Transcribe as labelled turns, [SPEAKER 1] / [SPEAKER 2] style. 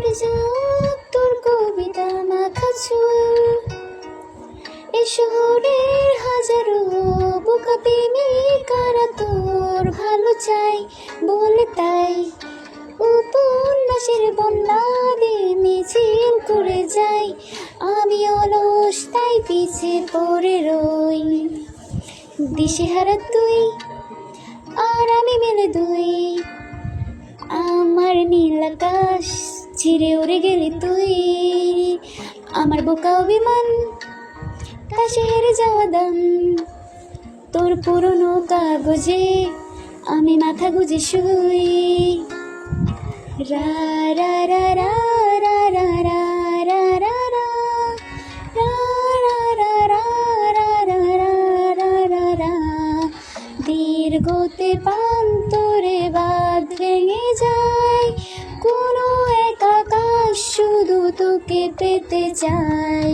[SPEAKER 1] উড়ে যাক তোর কবিতা মাখা চুল। এ শহরের হাজারো বোকা প্রেমিকারা তোর ভালো চাই বলে তাই উপন্যাসের বন্যা দিয়ে মিছিল করে যাই। আমি অলস তাই পিছে পড়ে রই। দিশেহারা তুই আর আমি মিলে দুই, আমার নীল আকাশ ছিঁড়ে উড়ে গেলি তুই। আমার বোকা অভিমান কাছে হেরে যাওয়া দাম, তোর পুরনো কাগজে আমি মাথা গুজে শুই। রা রা রা রা রা রা রা রা রা রা রা রা রা রা রা রা রা। দীর্ঘতে প্রান্তরে বাঁধ ভেঙে যায়, কোনো এক আকাশ শুধু তোকে পেতে চায়।